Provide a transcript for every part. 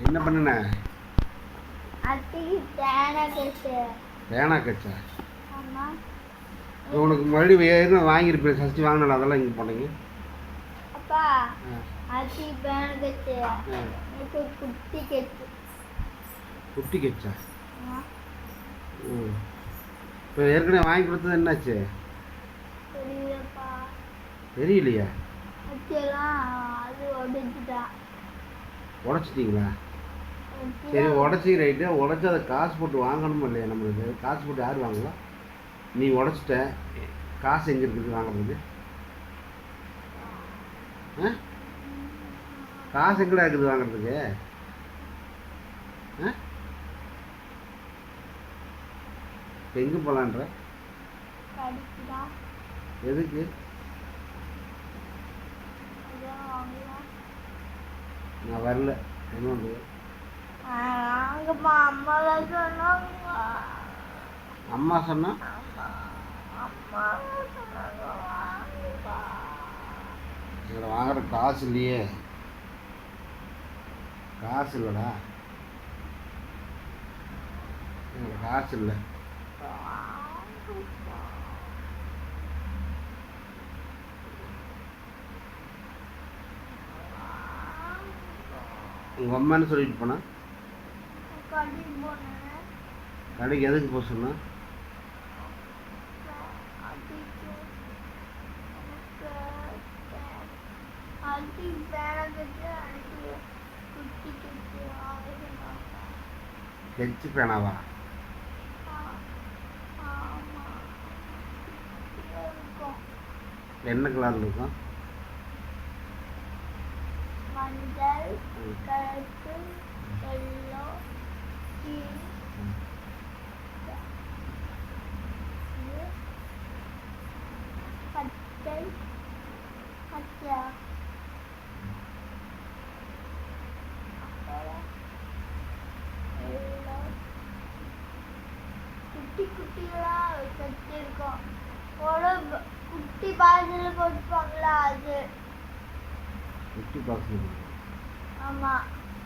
என்ன பண்ணுன? பேனா கச்சா? உனக்கு மறுபடியும் வேறு வாங்கியிருப்பேன். சஷ்டி வாங்கினால அதெல்லாம் இங்கே போனீங்க. குட்டி கச்சா? இப்போ ஏற்கனவே வாங்கி கொடுத்தது என்னாச்சு? தெரியலையா? உடச்சிட்டிங்களா? சரி, உடச்சி ரைட்டு. உடச்சி அதை காசு போட்டு வாங்கணும் இல்லையா? நம்மளுக்கு காசு போட்டு யார் வாங்கலாம்? நீ உடச்சிட்ட, காசு எங்கே இருக்குது வாங்குறது? காசு எங்கடா இருக்குது வாங்குறதுக்கு? இப்போ எங்கே போகலான்ற? எதுக்கு? நான் வரல. என்ன பண்ணுறது? அம்மா சொன்னா இதில் வாங்குற காசு இல்லையே. காசு இல்லைடா, காசு இல்லை. உங்கள் அம்மா என்ன சொல்லிட்டு போனா? கடைக்கு எதுக்கு போக சொன்னா? கெச்சு பேனாவா? என்ன கலர் இருக்கும்? மஞ்சள், கருப்பு, எல்லோ, பச்சை, பச்சை, குட்டி குட்டிகளா வச்சிருக்கோம். ஒரு குட்டி பாக்ஸில் போட்டுப்பாங்களா அது. குட்டி பாக்ஸ்? ஆமா,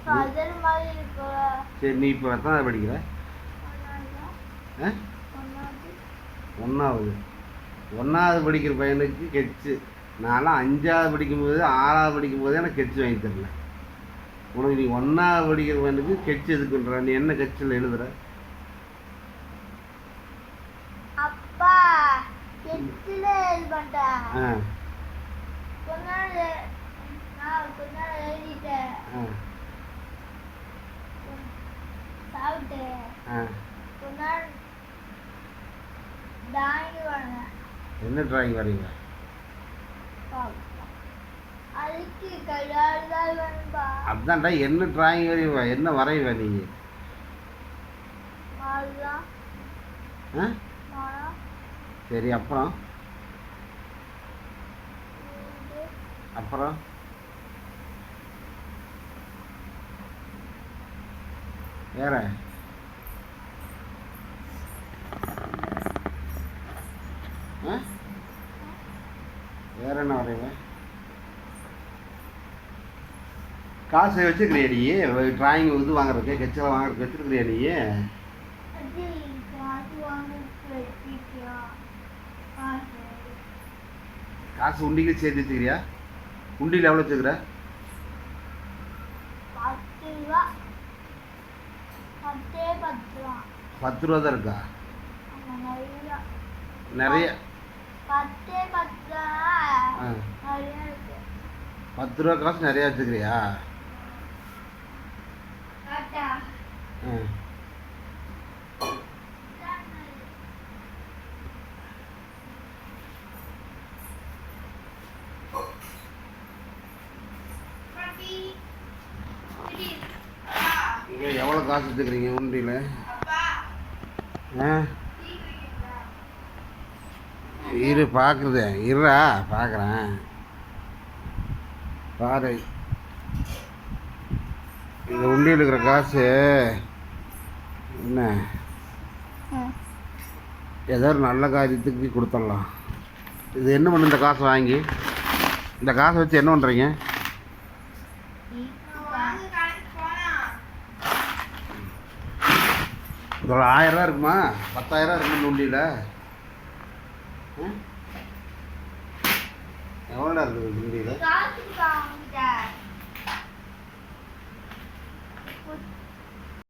பஜல் மாதிரி இருக்கு. சரி, நீ இப்போ எத்தனாவது படிக்கிற? ஒன்றாவது. ஒன்றாவது படிக்கிற பையனுக்கு கெச்சு. நான்லாம் 5ஆவது படிக்கும்போது 6ஆவது படிக்கும்போது எனக்கு கெச்சு வாங்கி தரல. உனக்கு நீ 1ஆவது படிக்கிற பையனுக்கு கெச்சு எதுக்குன்ற? நீ என்ன கெச்சில் எழுதுற? அப்பா கெச்சில் எழுதுறேன். கொஞ்ச நாள் எழுதிட்டேன். சாப்பிட்டேன். கொஞ்ச நாள் டிராயிங் வரைஞ்சேன். என்ன டிராயிங் வரைங்க? அதுக்கு கையால் தான் வேணும்பா. அதான்டா, என்ன டிராயிங் வரைவா? என்ன வரைவா நீ? சரி, அப்புறம் அப்புறம் வேற வேற என்ன வரைவேன்? காசு வச்சுக்கிறியா நீ? டிராயிங் இது வாங்குறதுக்கு, கெச்செல்லாம் வாங்குறதுக்கு வச்சுருக்கிறியா நீ? காசு உண்டிக்கு சேர்த்து வச்சுக்கிறியா? உண்டியில் எவ்வளோ வச்சுக்கிற? 10 ரூபா தான் இருக்கா? நிறைய. 10 ரூபா காசு நிறையா வச்சுக்கிறியா? எவ்வளோ காசு வச்சுக்கிறீங்க உண்டியில்? இரு பார்க்குறது. இருடா பார்க்குறேன். பாரு, இந்த உண்டியில் இருக்கிற காசு என்ன, ஏதோ ஒரு நல்ல காரியத்துக்கு கொடுத்துடலாம். இது என்ன பண்ணு? இந்த காசை வாங்கி இந்த காசை வச்சு என்ன பண்ணுறீங்க? ஒரு 1000 இருக்குமா? 10,000 இருக்குமா நுண்டியில்? எவ்வளோடா இருக்குது நுண்டியில்? காசுக்கு